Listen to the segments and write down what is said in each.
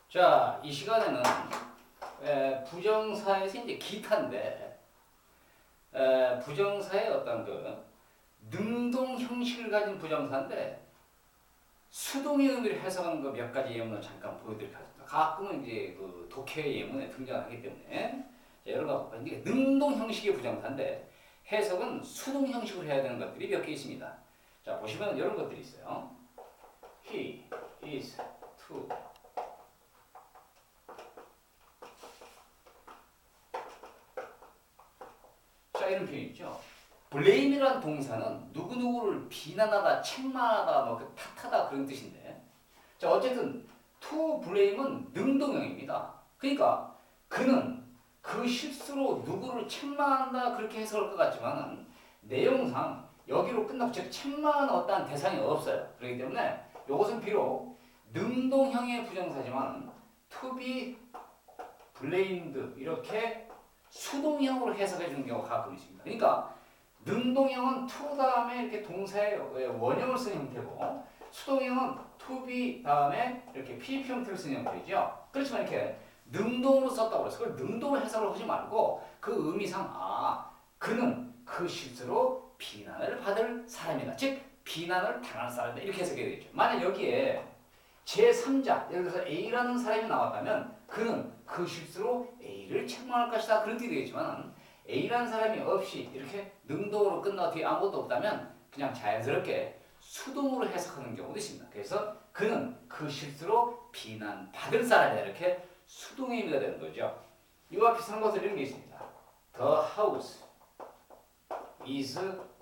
자, 이 시간에는 부정사에서 이제 기타인데 부정사의 어떤 그 능동 형식을 가진 부정사인데 수동의 의미를 해석하는 그 몇 가지 예문을 잠깐 보여드리도록 하겠습니다. 가끔은 이제 그 독해 예문에 등장하기 때문에 자, 여러 가지 이게 능동 형식의 부정사인데 해석은 수동 형식으로 해야 되는 것들이 몇 개 있습니다. 자, 보시면 이런 것들이 있어요. He is to 이런 표현 있죠. blame이라는 동사는 누구누구를 비난하다, 책망하다, 뭐 탓하다 그런 뜻인데 자 어쨌든 to blame은 능동형입니다. 그러니까 그는 그 실수로 누구를 책망한다 그렇게 해석할 것 같지만은 내용상 여기로 끝나고 즉 책망하는 어떠한 대상이 없어요. 그렇기 때문에 이것은 비록 능동형의 부정사지만 to be blamed 이렇게 수동형으로 해석해 주는 경우가 가끔 있습니다. 그러니까 능동형은 to 다음에 이렇게 동사의 원형을 쓰는 형태고 수동형은 to be 다음에 이렇게 PP 형태를 쓰는 형태죠. 그렇지만 이렇게 능동으로 썼다고 해서 그걸 능동으로 해석을 하지 말고 그 의미상 그는 그 실수로 비난을 받을 사람이다. 즉 비난을 당할 사람이다. 이렇게 해석해야 되겠죠. 만약 여기에 제3자 예를 들어서 A라는 사람이 나왔다면 그는 그 실수로 A를 책망할 것이다. 그런 뜻이 되겠지만 A라는 사람이 없이 이렇게 능동으로 끝나고 뒤에 아무것도 없다면 그냥 자연스럽게 수동으로 해석하는 경우도 있습니다. 그래서 그는 그 실수로 비난받을 사람이다. 이렇게 수동의 의미가 되는 거죠. 이와 비슷한 것을 이런 게 있습니다. The house is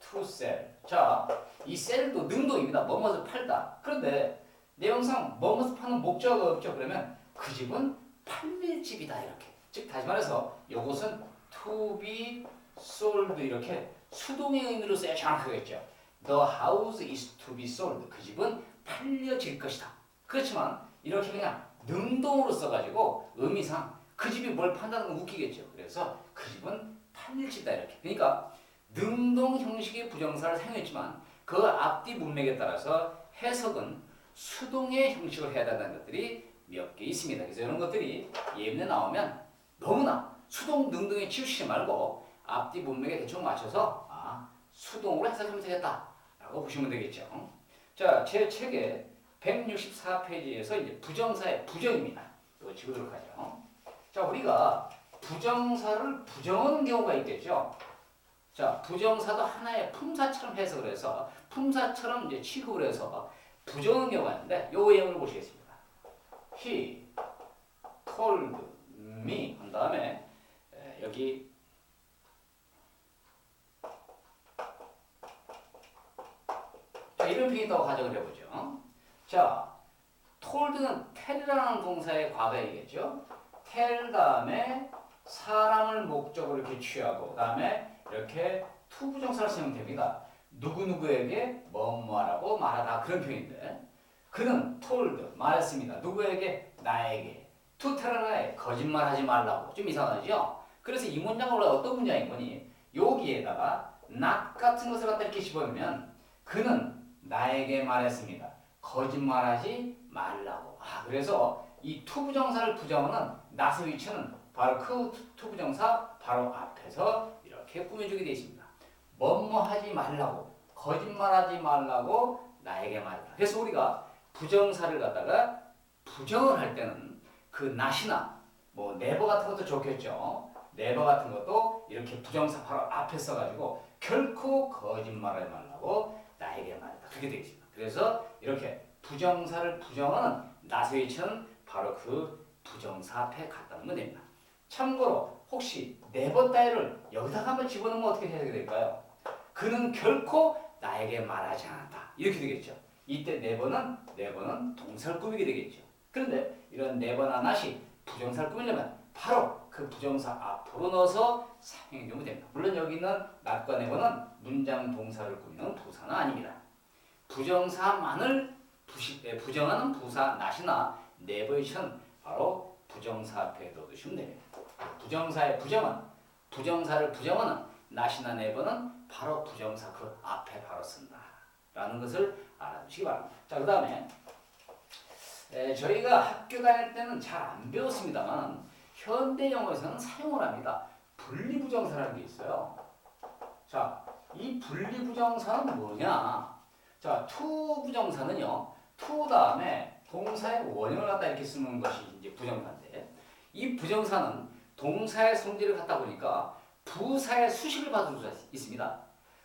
to sell. 자, 이 sell도 능동입니다. 뭐뭇을 팔다. 그런데 내용상 뭐뭇을 파는 목적어가 없죠. 그러면 그 집은 팔릴 집이다. 이렇게. 즉 다시 말해서 이것은 to be sold 이렇게 수동의 의미로 써야 정확하겠죠. The house is to be sold. 그 집은 팔려질 것이다. 그렇지만 이렇게 그냥 능동으로 써가지고 의미상 그 집이 뭘 판다는 건 웃기겠죠. 그래서 그 집은 팔릴 집이다. 이렇게. 그러니까 능동 형식의 부정사를 사용했지만 그 앞뒤 문맥에 따라서 해석은 수동의 형식을 해야 된다는 것들이 몇 개 있습니다. 그래서 이런 것들이 예문에 나오면 너무나 수동 능동에 치우치지 말고 앞뒤 문맥에 대충 맞춰서 수동으로 해석하면 되겠다라고 보시면 되겠죠. 자, 제 책의 164페이지에서 이제 부정사의 부정입니다. 이거 지우도록 하죠. 자, 우리가 부정사를 부정하는 경우가 있겠죠. 자, 부정사도 하나의 품사처럼 해석을 해서 품사처럼 이제 취급을 해서 부정하는 경우가 있는데 요 예문을 보시겠습니다. He told me 한 다음에 여기 자, 이런 표현이 있다고 가정을 해보죠. 자, told는 tell이라는 동사의 과거이겠죠. tell 다음에 사람을 목적으로 이렇게 취하고 다음에 이렇게 to 부정사를 쓰면 됩니다. 누구누구에게 뭐뭐하라고 말하다 그런 표현인데 그는 told 말했습니다. 누구에게? 나에게. to tell에 거짓말하지 말라고. 좀 이상하죠? 그래서 이 문장은 어떤 문장인 거니? 여기에다가 not 같은 것을 갖다 이렇게 집어넣으면 그는 나에게 말했습니다. 거짓말하지 말라고. 그래서 이 to 부정사를 부정하는 not의 위치는 바로 그 to 부정사 바로 앞에서 이렇게 꾸며주게 되어 있습니다. 뭐뭐 하지 말라고, 거짓말하지 말라고 나에게 말했다. 그래서 우리가 부정사를 갖다가 부정을 할 때는 그 not이나 뭐 never 같은 것도 좋겠죠. never 같은 것도 이렇게 부정사 바로 앞에 써가지고 결코 거짓말하지 말라고 나에게 말했다. 그렇게 되어 있습니다. 그래서 이렇게 부정사를 부정하는 not의 위치는 바로 그 부정사 앞에 갖다 놓으면 됩니다. 참고로 혹시 never 따위를 여기다가 한번 집어넣으면 어떻게 해석이 될까요? 그는 결코 나에게 말하지 않았다. 이렇게 되겠죠. 이때 never는 동사를 꾸미게 되겠죠. 그런데 이런 never나 not이 부정사를 꾸미려면 바로 그 부정사 앞으로 넣어서 사용해 주면 됩니다. 물론 여기 있는 not과 never는 문장 동사를 꾸미는 부사는 아닙니다. 부정사만을 부정하는 부사 not이나 never의 위치는 바로 부정사 앞에 넣어두시면 됩니다. 부정사의 부정은 부정사를 부정하는 not이나 never는 바로 부정사 그 앞에 바로 쓴다 라는 것을 알아두시기 바랍니다. 자, 그 다음에 저희가 학교 다닐 때는 잘 안 배웠습니다만 현대 영어에서는 사용을 합니다. 분리부정사라는 게 있어요. 자, 이 분리부정사는 뭐냐? 자, to 부정사는요. to 다음에 동사의 원형을 갖다 이렇게 쓰는 것이 이제 부정사인데 이 부정사는 동사의 성질을 갖다 보니까 부사의 수식을 받을 수가 있습니다.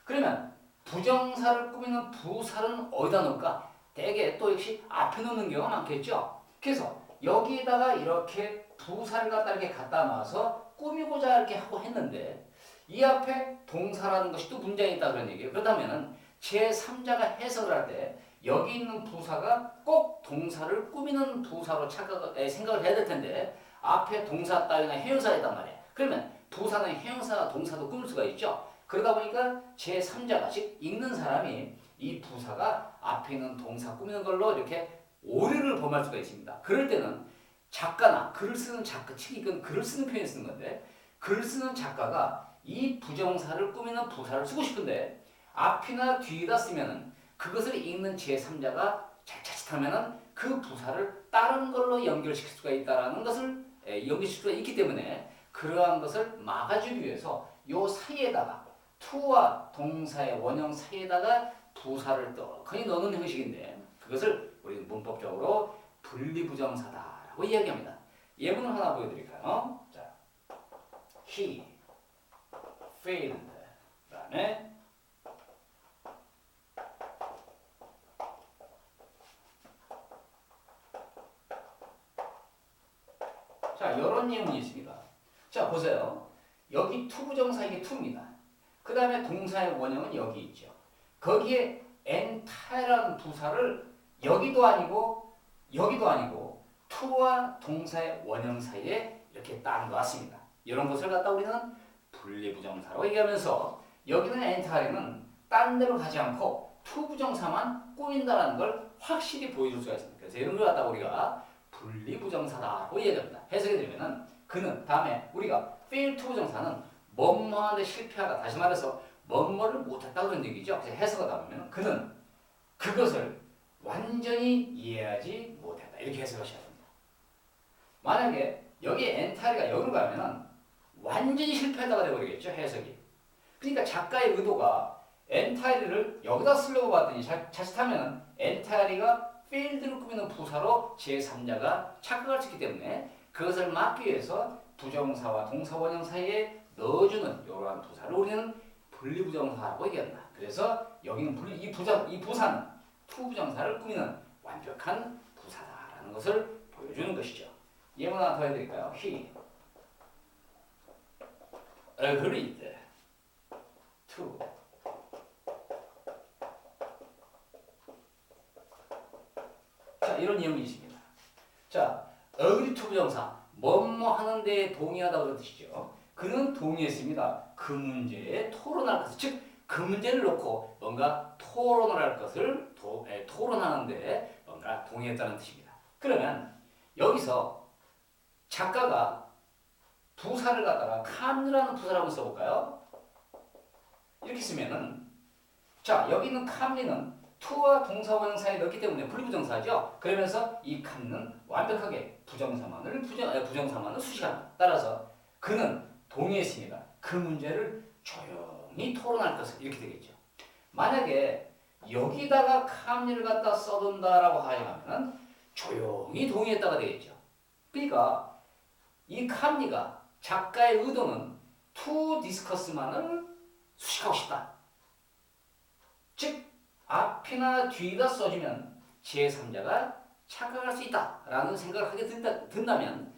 그러면 부정사를 꾸미는 부사는 어디다 넣을까? 대개 또 역시 앞에 놓는 경우가 많겠죠. 그래서 여기에다가 이렇게 부사를 갖다 이렇게 갖다 놔서 꾸미고자 이렇게 하고 했는데 이 앞에 동사라는 것이 또 문장이 있다 그런 얘기예요. 그렇다면은 제3자가 해석을 할 때 여기 있는 부사가 꼭 동사를 꾸미는 부사로 생각을 해야 될 텐데 앞에 동사 따위나 형용사가 있단 말이에요. 그러면 부사는 형용사, 동사도 꾸밀 수가 있죠. 그러다 보니까 제3자가 즉 읽는 사람이 이 부사가 앞에 있는 동사 꾸미는 걸로 이렇게 오류를 범할 수가 있습니다. 그럴 때는 작가나 글을 쓰는 작가, 즉 이건 글을 쓰는 표현을 쓰는 건데 글 쓰는 작가가 이 부정사를 꾸미는 부사를 쓰고 싶은데 앞이나 뒤에다 쓰면은 그것을 읽는 제3자가 자칫하면은 그 부사를 다른 걸로 연결시킬 수가 있다라는 것을 연결시킬 수가 있기 때문에 그러한 것을 막아주기 위해서 요 사이에다가 to와 동사의 원형 사이에다가 부사를 떡하니 넣는 형식인데 그것을 우리는 문법적으로 분리부정사다라고 이야기합니다. 예문을 하나 보여드릴까요? 자, he failed. 그다음에 자, 이런 예문이 있습니다. 자, 보세요. 여기 to 부정사 이게 to입니다. 그 다음에 동사의 원형은 여기 있죠. 거기에 entire라는 부사를 여기도 아니고 to와 동사의 원형 사이에 이렇게 딱 놨습니다. 이런 것을 갖다 우리는 분리부정사라고 얘기하면서 여기는 entire는 딴 데로 가지 않고 to 부정사만 꾸민다는 걸 확실히 보여줄 수가 있습니다. 그래서 이런 걸 갖다 우리가 분리부정사다라고 얘기합니다. 해석이 되면은 그는 다음에 우리가 fail to 부정사는 뭐뭐하는데 실패하다 다시 말해서 뭐뭐를 못했다 그런 얘기죠. 그래서 해석하다 보면 그는 그것을 완전히 이해하지 못했다 이렇게 해석하셔야 됩니다. 만약에 여기 엔타리가 여기로 가면은 완전히 실패했다가 되어버리겠죠 해석이. 그러니까 작가의 의도가 엔타이리를 여기다 쓰려고 봤더니 자칫하면 엔타이리가 필드를 꾸미는 부사로 제3자가 착각할 수 있기 때문에 그것을 막기 위해서 부정사와 동사 원형 사이에 넣어주는 이러한 부사를 우리는 분리부정사라고 얘기한다. 그래서 여기는 이 부사는 to 부정사를 꾸미는 완벽한 부사다라는 것을 보여주는 것이죠. 예문 하나 더 해드릴까요? He agreed to 자, 이런 예문이 있습니다. 자, agree to 부정사 뭐뭐 하는 데에 동의하다 그런 뜻이죠. 그는 동의했습니다. 그 문제에 토론할 것을 즉 그 문제를 놓고 뭔가 토론을 할 것을 토론하는데 뭔가 동의했다는 뜻입니다. 그러면 여기서 작가가 부사를 갖다가 calm이라는 부사를 한번 써볼까요? 이렇게 쓰면은 자 여기 있는 calm이는 to와 동사 원형 사이에 넣기 때문에 분리부정사죠. 그러면서 이 calm은 완벽하게 부정사만을 수식합니다. 따라서 그는 동의했습니다. 그 문제를 조용히 토론할 것을 이렇게 되겠죠. 만약에 여기다가 calmly를 갖다 써둔다라고 하면 조용히 동의했다가 되겠죠. 그러니까 이 calmly가 작가의 의도는 to discuss만을 수식하고 싶다. 즉 앞이나 뒤에다 써주면 제3자가 착각할 수 있다라는 생각을 하게 든다면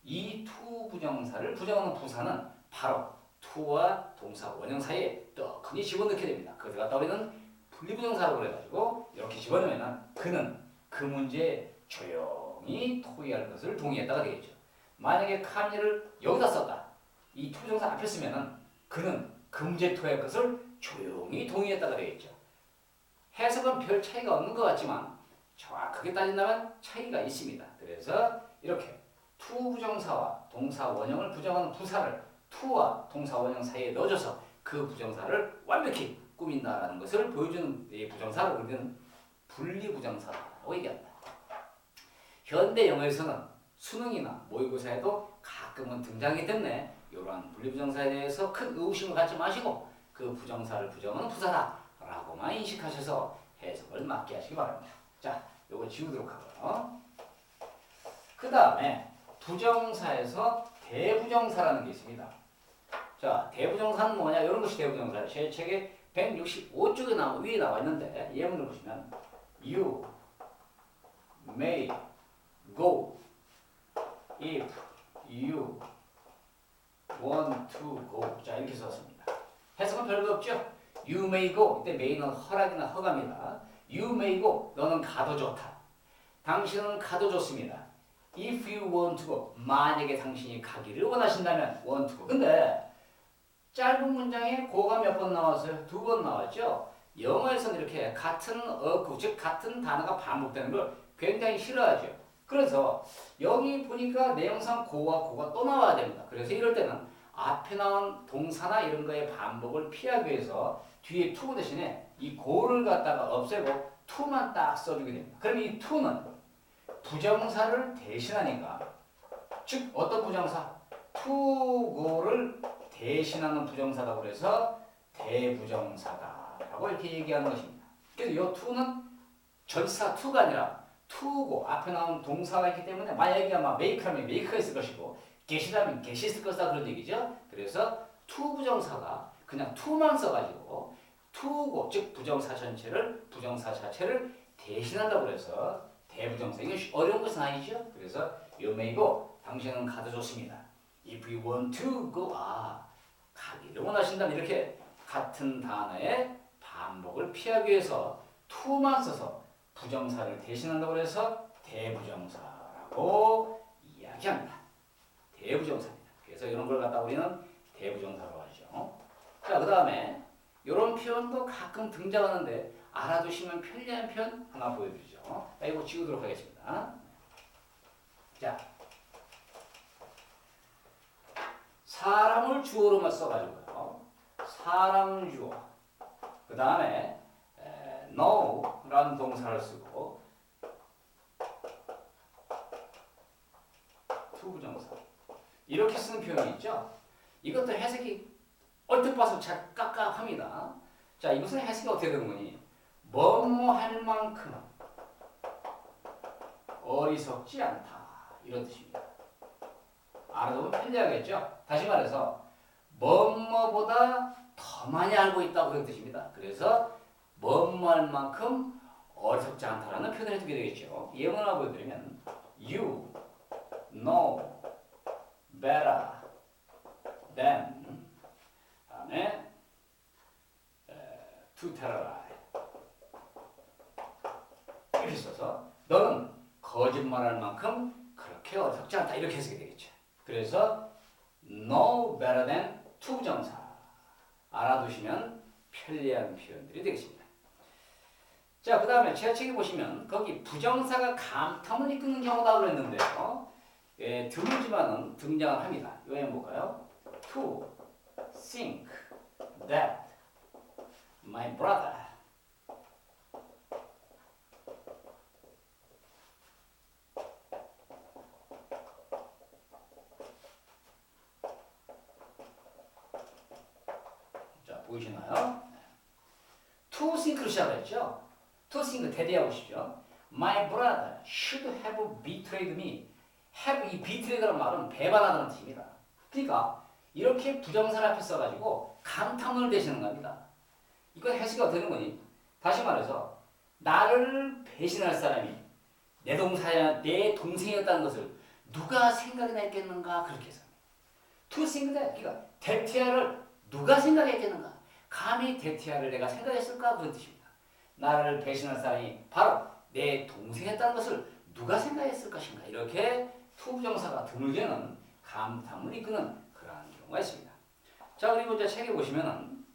이 to 부정사를 부정하는 부사는 바로 to와 동사 원형 사이에 떡하니 집어넣게 됩니다. 그것을 갖다 우리는 분리부정사라고 그래가지고 이렇게 집어넣으면 그는 그 문제에 조용히 토의할 것을 동의했다가 되겠죠. 만약에 calmly를 여기다 썼다. 이 to 부정사 앞에 쓰면은 그는 그 문제에 토의할 것을 조용히 동의했다가 되겠죠. 해석은 별 차이가 없는 것 같지만 정확하게 따진다면 차이가 있습니다. 그래서 이렇게 to 부정사와 동사 원형을 부정하는 부사를 to와 동사 원형 사이에 넣어줘서 그 부정사를 완벽히 꾸민다라는 것을 보여주는 이 부정사를 우리는 분리부정사라고 얘기합니다. 현대 영어에서는 수능이나 모의고사에도 가끔은 등장하기 때문에 이러한 분리부정사에 대해서 큰 의구심을 갖지 마시고 그 부정사를 부정하는 부사다라고만 인식하셔서 해석을 맞게 하시기 바랍니다. 자, 요거 지우도록 하고요. 그 다음에 부정사에서 대부정사라는 게 있습니다. 자, 대부정사는 뭐냐? 이런 것이 대부정사예요. 제 책에 165쪽에 위에 나와 있는데 예문을 보시면 You may go if you want to go. 자, 이렇게 썼습니다. 해석은 별거 없죠? You may go. 이때 may는 허락이나 허가입니다. You may go. 너는 가도 좋다. 당신은 가도 좋습니다. If you want to go. 만약에 당신이 가기를 원하신다면 want to go. 근데 짧은 문장에 go가 몇 번 나왔어요? 2번 나왔죠? 영어에서는 이렇게 같은 어구, 즉 같은 단어가 반복되는 걸 굉장히 싫어하죠. 그래서 여기 보니까 내용상 go가 또 나와야 됩니다. 그래서 이럴 때는 앞에 나온 동사나 이런 거의 반복을 피하기 위해서 뒤에 to 대신에 이 go를 갖다가 없애고 to만 딱 써주게 됩니다. 그럼 이 to는 부정사를 대신하니까, 즉 어떤 부정사? to go를 대신하는 부정사라고 그래서 대부정사다라고 이렇게 얘기하는 것입니다. 그래서 이 to는 전치사 to가 아니라 to고 앞에 나온 동사가 있기 때문에 만약에 아마 make하면 make가 있을 것이고 get이라면 get이 있을 것이다 그런 얘기죠. 그래서 to 부정사가 그냥 to만 써가지고 to고 즉 부정사 전체를 부정사 자체를 대신한다고 그래서 대부정사. 이건 어려운 것은 아니죠. 그래서 you may go. 당신은 가도 좋습니다. If you want to go. 가기를 원하신다면 이렇게 같은 단어의 반복을 피하기 위해서 to만 써서 부정사를 대신한다고 해서 대부정사라고 이야기합니다. 대부정사입니다. 그래서 이런 걸 갖다 우리는 대부정사라고 하죠. 자, 그 다음에 이런 표현도 가끔 등장하는데 알아두시면 편리한 표현 하나 보여드리죠. 자, 이거 지우도록 하겠습니다. 자, 사람을 주어로만 써가지고요. 사람 주어. 그 다음에 know라는 동사를 쓰고 to 부정사. 이렇게 쓰는 표현이 있죠. 이것도 해석이 얼핏 봐서 잘 깝깝합니다. 자, 이것은 해석이 어떻게 되는 거니? 뭐뭐 할 만큼 어리석지 않다. 이런 뜻입니다. 알아두면 편리하겠죠? 다시 말해서 뭐뭐보다 더 많이 알고 있다 그런 뜻입니다. 그래서 뭐뭐 할 만큼 어리석지 않다라는 표현을 해두게 되겠죠. 예문을 하나 보여드리면 You know better than 다음에 to tell a lie 이렇게 써서 너는 거짓말할 만큼 그렇게 어리석지 않다 이렇게 해석이 되겠죠. 그래서 know better than to 부정사 알아두시면 편리한 표현들이 되겠습니다. 자, 그 다음에 제 책에 보시면 거기 부정사가 감탄을 이끄는 경우다 그랬는데요. 드물지만은 등장을 합니다. 이거 한번 볼까요? To think that my brother 자, 보이시나요? To think로 시작했죠? To think 대대해보시죠. My brother should have betrayed me. have 이 betray라는 말은 배반하다는 뜻입니다. 그러니까 이렇게 부정사를 앞에 써가지고 감탄문을 대시는 겁니다. 이건 해석이 되는 거니? 다시 말해서 나를 배신할 사람이 내 동생이었다는 것을 누가 생각이나 했겠는가 그렇게 해석합니다. To think that 그러니까 대티아를 누가 생각했겠는가? 감히 대티아를 내가 생각했을까 그런 뜻입니다. 나를 배신할 사람이 바로 내 동생이었다는 것을 누가 생각했을 것인가 이렇게 투부정사가 드물게는 감탄문을 이끄는 그러한 경우가 있습니다. 자, 그리고 이제 책에 보시면은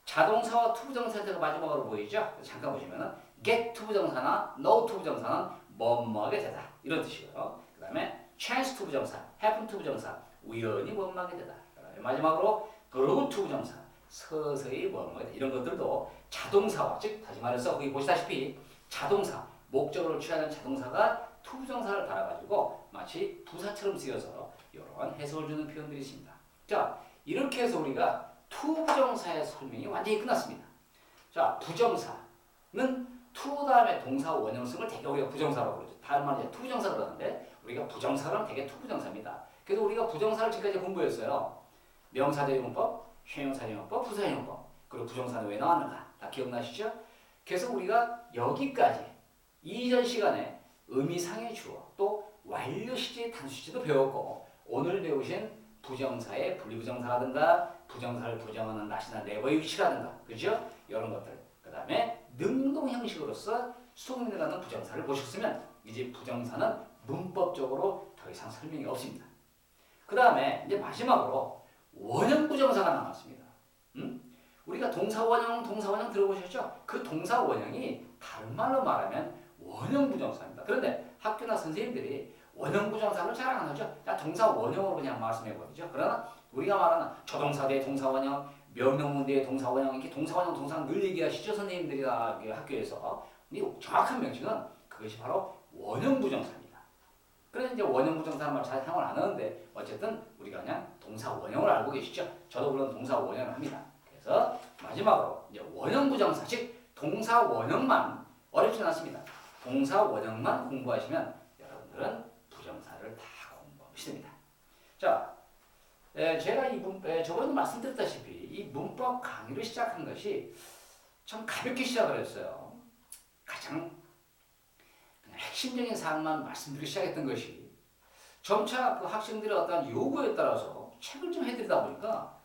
자동사와 투부정사가 마지막으로 보이죠? 잠깐 보시면은 get 투부정사나 no 투부정사는 뭐뭐하게 되다 이런 뜻이고요. 그 다음에 chance 투부정사, happen 투부정사, 우연히 뭐뭐하게 되다. 그다음에 마지막으로 grow 투부정사, 서서히 뭐뭐하게 되다. 이런 것들도 자동사와 즉 다시 말해서 거기 보시다시피 자동사 목적어를 취하는 자동사가 투부정사를 달아가지고 마치 부사처럼 쓰여서 이런 해석을 주는 표현들이 있습니다. 자, 이렇게 해서 우리가 투부정사의 설명이 완전히 끝났습니다. 자, 부정사는 투 다음에 동사 원형성을 대개 우리가 부정사라고 그러죠. 다른 말로 투부정사 그러는데 우리가 부정사는 대개 투부정사입니다. 그래서 우리가 부정사를 지금까지 공부했어요. 명사대용법, 형용사대용법, 부사형용법. 그리고 부정사는 왜 나왔는가? 다 기억나시죠? 그래서 우리가 여기까지 이전 시간에 의미상의 주어 또 완료시제 단수시제도 배웠고 오늘 배우신 부정사의 분리부정사라든가 부정사를 부정하는 not이나 never의 위치라든가 그죠? 이런 것들 그 다음에 능동 형식으로서 수동문이라는 부정사를 보셨으면 이제 부정사는 문법적으로 더 이상 설명이 없습니다. 그 다음에 이제 마지막으로 원형 부정사가 남았습니다. 우리가 동사 원형 들어보셨죠? 그 동사 원형이 다른 말로 말하면 원형 부정사입니다. 그런데 학교나 선생님들이 원형 부정사를 잘 안 하죠. 자, 동사 원형으로 그냥 말씀해 버리죠. 그러나 우리가 말하는 조동사 대 동사 원형, 명령문 대 동사 원형 이렇게 동사 원형 동사는 늘 얘기하시죠. 선생님들이나 학교에서. 근데 정확한 명칭은 그것이 바로 원형 부정사입니다. 그래서 이제 원형 부정사는 말 잘 사용을 안 하는데 어쨌든 우리가 그냥 동사 원형을 알고 계시죠. 저도 물론 동사 원형을 합니다. 그래서 마지막으로 이제 원형 부정사 즉 동사 원형만 어렵지 않습니다. 동사 원형만 공부하시면 여러분들은 부정사를 다 공부하시면 됩니다. 자, 제가 저번에도 말씀드렸다시피 이 문법 강의를 시작한 것이 참 가볍게 시작을 했어요. 가장 그냥 핵심적인 사항만 말씀드리기 시작했던 것이 점차 그 학생들의 어떤 요구에 따라서 책을 좀 해드리다 보니까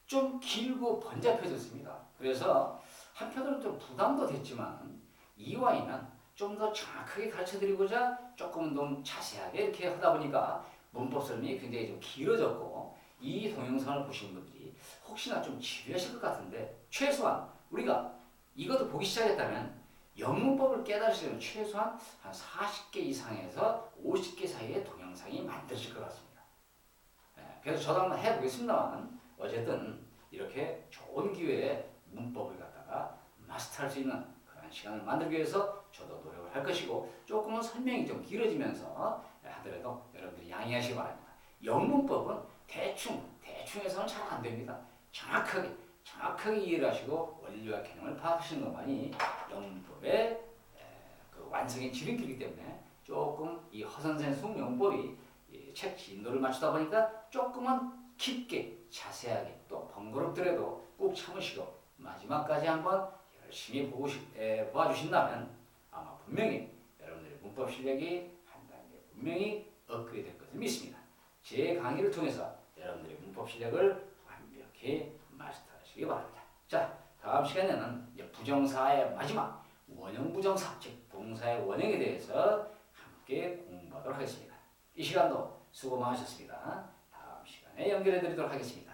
좀 길고 번잡해졌습니다. 그래서 한편으로는 좀 부담도 됐지만 이와이는 좀 더 정확하게 가르쳐드리고자 조금 더 자세하게 이렇게 하다 보니까 문법 설명이 굉장히 좀 길어졌고 이 동영상을 보시는 분들이 혹시나 좀 지루하실 것 같은데 최소한 우리가 이것도 보기 시작했다면 영문법을 깨달으시려면 최소한 한 40개 이상에서 50개 사이의 동영상이 만들어질 것 같습니다. 그래서 저도 한번 해보겠습니다만 어쨌든 이렇게 좋은 기회에 문법을 갖다가 마스터할 수 있는 그런 시간을 만들기 위해서 저도 노력을 할 것이고 조금은 설명이 좀 길어지면서 하더라도 여러분들이 양해하시기 바랍니다. 영문법은 대충해서는 잘 안 됩니다. 정확하게 이해를 하시고 원리와 개념을 파악하시는 것만이 영문법의 그 완성의 지름길이기 때문에 조금 이 허선생 숙영법이 책 진도를 맞추다 보니까 조금은 깊게 자세하게 또 번거롭더라도 꼭 참으시고 마지막까지 한번 열심히 봐주신다면 아마 분명히 여러분들의 문법 실력이 한 단계 분명히 업그레이드 될 것을 믿습니다. 제 강의를 통해서 여러분들의 문법 실력을 완벽히 마스터하시기 바랍니다. 자, 다음 시간에는 이제 부정사의 마지막 원형 부정사, 즉 동사의 원형에 대해서 함께 공부하도록 하겠습니다. 이 시간도 수고 많으셨습니다. 다음 시간에 연결해 드리도록 하겠습니다.